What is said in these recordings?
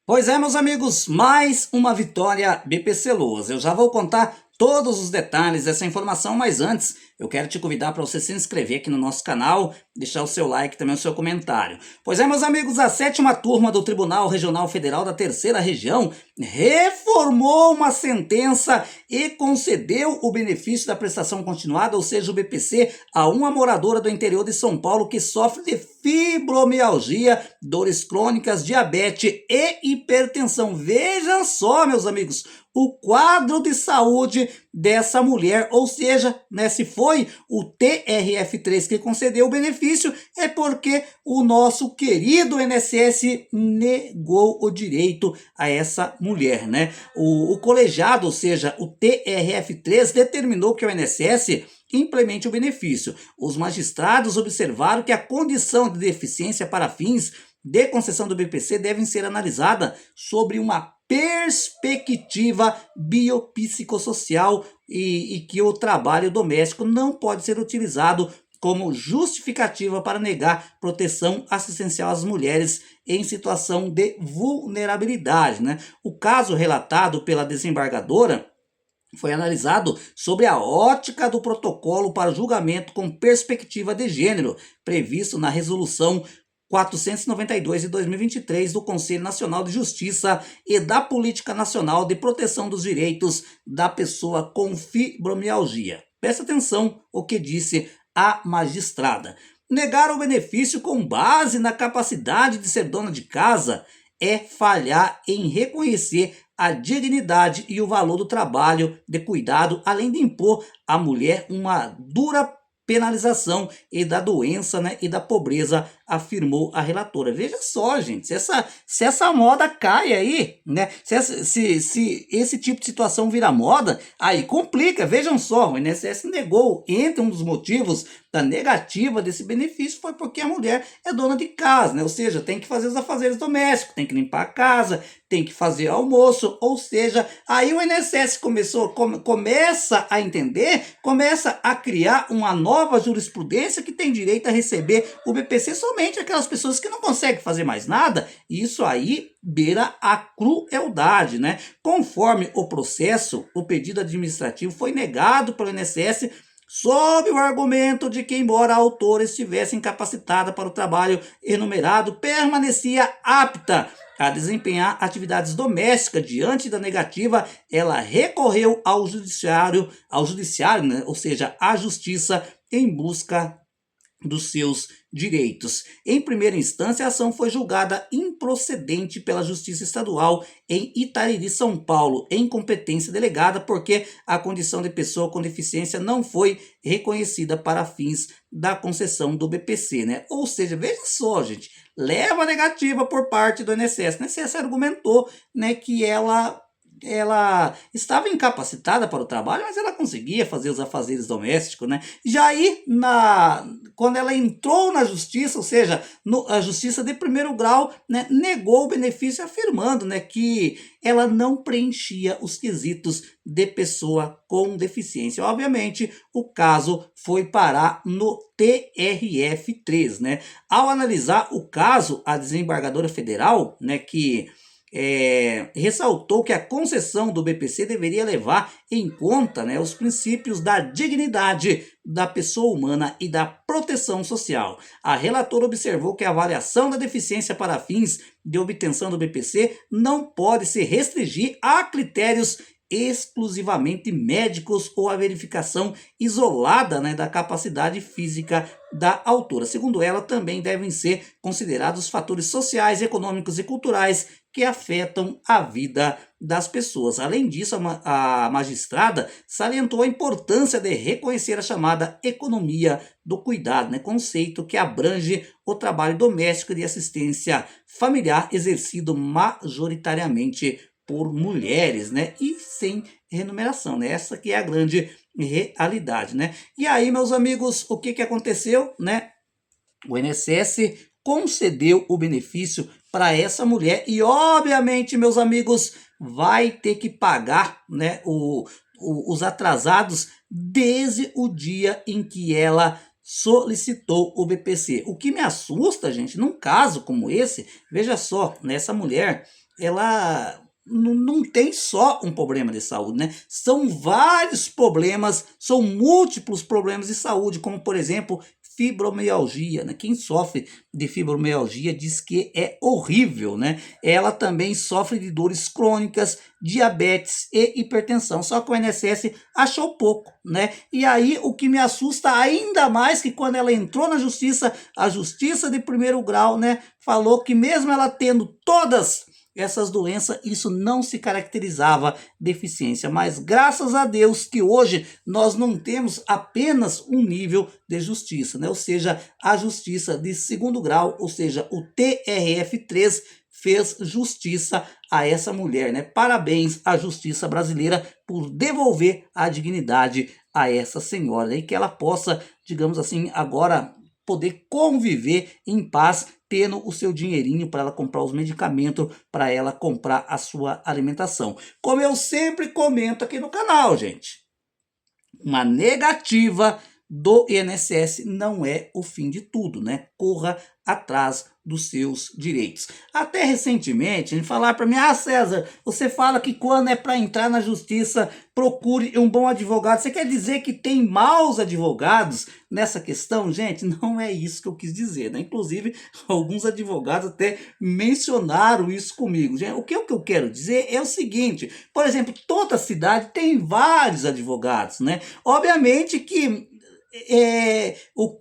Pois é, meus amigos, mais uma vitória BPC Loas. Eu já vou contar todos os detalhes dessa informação, mas antes eu quero te convidar para você se inscrever aqui no nosso canal, deixar o seu like e também o seu comentário. Pois é, meus amigos, a sétima turma do Tribunal Regional Federal da Terceira Região reformou uma sentença e concedeu o benefício da prestação continuada, ou seja, o BPC, a uma moradora do interior de São Paulo que sofre de fibromialgia, dores crônicas, diabetes e hipertensão. Vejam só, meus amigos, o quadro de saúde dessa mulher, ou seja, né, se foi o TRF3 que concedeu o benefício, é porque o nosso querido INSS negou o direito a essa mulher, né? O colegiado, ou seja, o TRF3, determinou que o INSS implemente o benefício. Os magistrados observaram que a condição de deficiência para fins de concessão do BPC devem ser analisada sobre uma perspectiva biopsicossocial e que o trabalho doméstico não pode ser utilizado como justificativa para negar proteção assistencial às mulheres em situação de vulnerabilidade, né? O caso relatado pela desembargadora foi analisado sobre a ótica do protocolo para julgamento com perspectiva de gênero, previsto na resolução 492 de 2023 do Conselho Nacional de Justiça e da Política Nacional de Proteção dos Direitos da Pessoa com Fibromialgia. Presta atenção o que disse a magistrada. Negar o benefício com base na capacidade de ser dona de casa é falhar em reconhecer a dignidade e o valor do trabalho de cuidado, além de impor à mulher uma dura penalização e da doença, né, e da pobreza, afirmou a relatora. Veja só, gente, se essa moda cai aí, né, se esse tipo de situação vira moda, aí complica. Vejam só, o INSS negou, entre um dos motivos da negativa desse benefício foi porque a mulher é dona de casa, né, ou seja, tem que fazer os afazeres domésticos, tem que limpar a casa, tem que fazer almoço, ou seja, aí o INSS começa a entender, começa a criar uma nova jurisprudência que tem direito a receber o BPC somente aquelas pessoas que não conseguem fazer mais nada. Isso aí beira a crueldade, né? Conforme o processo, o pedido administrativo foi negado pelo INSS sob o argumento de que, embora a autora estivesse incapacitada para o trabalho enumerado, permanecia apta a desempenhar atividades domésticas. Diante da negativa, ela recorreu ao judiciário, né? Ou seja, à justiça, em busca dos seus direitos. Em primeira instância, a ação foi julgada improcedente pela Justiça Estadual em Itariri, São Paulo, em competência delegada, porque a condição de pessoa com deficiência não foi reconhecida para fins da concessão do BPC, né? Ou seja, veja só, gente, leva negativa por parte do INSS. O INSS argumentou, né, que ela estava incapacitada para o trabalho, mas ela conseguia fazer os afazeres domésticos, né? Já aí, quando ela entrou na justiça, ou seja, a justiça de primeiro grau, né, negou o benefício, afirmando, né, que ela não preenchia os quesitos de pessoa com deficiência. Obviamente, o caso foi parar no TRF3, né? Ao analisar o caso, a desembargadora federal, né, que ressaltou que a concessão do BPC deveria levar em conta, né, os princípios da dignidade da pessoa humana e da proteção social. A relatora observou que a avaliação da deficiência para fins de obtenção do BPC não pode se restringir a critérios exclusivamente médicos ou a verificação isolada, né, da capacidade física da autora. Segundo ela, também devem ser considerados fatores sociais, econômicos e culturais que afetam a vida das pessoas. Além disso, a magistrada salientou a importância de reconhecer a chamada economia do cuidado, né, conceito que abrange o trabalho doméstico e de assistência familiar exercido majoritariamente por mulheres, né, e sem remuneração, né? Essa que é a grande realidade, né? E aí, meus amigos, o que aconteceu, né? O INSS concedeu o benefício para essa mulher e, obviamente, meus amigos, vai ter que pagar, né, os atrasados desde o dia em que ela solicitou o BPC. O que me assusta, gente, num caso como esse, veja só, nessa mulher, ela não tem só um problema de saúde, né? São vários problemas, são múltiplos problemas de saúde, como por exemplo, fibromialgia, né? Quem sofre de fibromialgia diz que é horrível, né? Ela também sofre de dores crônicas, diabetes e hipertensão. Só que o INSS achou pouco, né? E aí o que me assusta ainda mais que quando ela entrou na justiça, a justiça de primeiro grau, né, falou que mesmo ela tendo todas essas doenças, isso não se caracterizava deficiência, mas graças a Deus que hoje nós não temos apenas um nível de justiça, né? Ou seja, a justiça de segundo grau, ou seja, o TRF3 fez justiça a essa mulher, né? Parabéns à justiça brasileira por devolver a dignidade a essa senhora e que ela possa, digamos assim, agora poder conviver em paz, tendo o seu dinheirinho para ela comprar os medicamentos, para ela comprar a sua alimentação. Como eu sempre comento aqui no canal, gente, uma negativa do INSS não é o fim de tudo, né? Corra atrás dos seus direitos. Até recentemente, a gente falar para mim, César, você fala que quando é para entrar na justiça, procure um bom advogado. Você quer dizer que tem maus advogados nessa questão? Gente, não é isso que eu quis dizer, né? Inclusive, alguns advogados até mencionaram isso comigo. Gente, o que eu quero dizer é o seguinte, por exemplo, toda cidade tem vários advogados, né? Obviamente que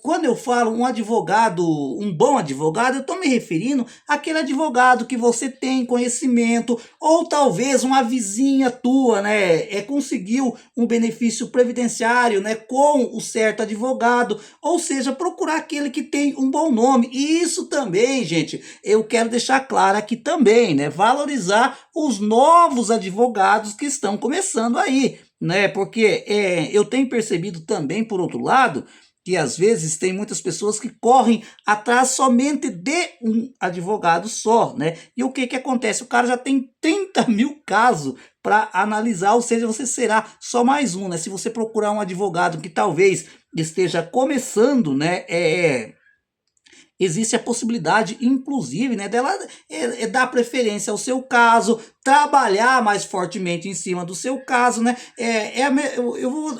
quando eu falo um advogado, um bom advogado, eu estou me referindo àquele advogado que você tem conhecimento, ou talvez uma vizinha tua, né, conseguiu um benefício previdenciário, né, com o certo advogado, ou seja, procurar aquele que tem um bom nome. E isso também, gente, eu quero deixar claro aqui também, né, valorizar os novos advogados que estão começando aí, né? Porque eu tenho percebido também, por outro lado, que às vezes tem muitas pessoas que correm atrás somente de um advogado só, né? E o que acontece? O cara já tem 30 mil casos para analisar, ou seja, você será só mais um, né? Se você procurar um advogado que talvez esteja começando, né? Existe a possibilidade, inclusive, né, dela dar preferência ao seu caso, trabalhar mais fortemente em cima do seu caso, né?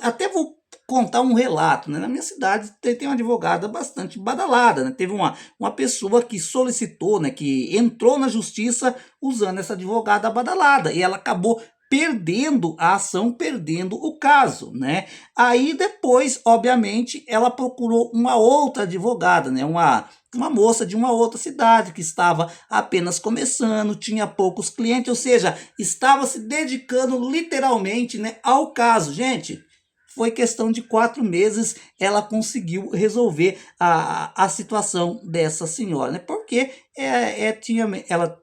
Até vou contar um relato, né? Na minha cidade tem uma advogada bastante badalada, né? Teve uma pessoa que solicitou, né, que entrou na justiça usando essa advogada badalada e ela acabou perdendo a ação, perdendo o caso, né? Aí depois, obviamente, ela procurou uma outra advogada, né? Uma moça de uma outra cidade que estava apenas começando, tinha poucos clientes, ou seja, estava se dedicando literalmente, né, ao caso. Gente, foi questão de 4 meses ela conseguiu resolver a situação dessa senhora, né? Porque ela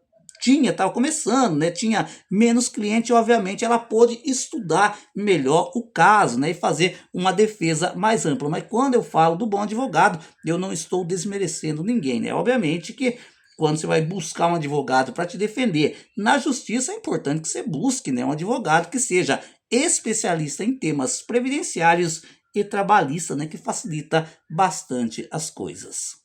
estava começando, né? Tinha menos cliente, obviamente ela pôde estudar melhor o caso, né? E fazer uma defesa mais ampla. Mas quando eu falo do bom advogado, eu não estou desmerecendo ninguém, né? Obviamente que quando você vai buscar um advogado para te defender na justiça, é importante que você busque, né, um advogado que seja especialista em temas previdenciários e trabalhista, né, que facilita bastante as coisas.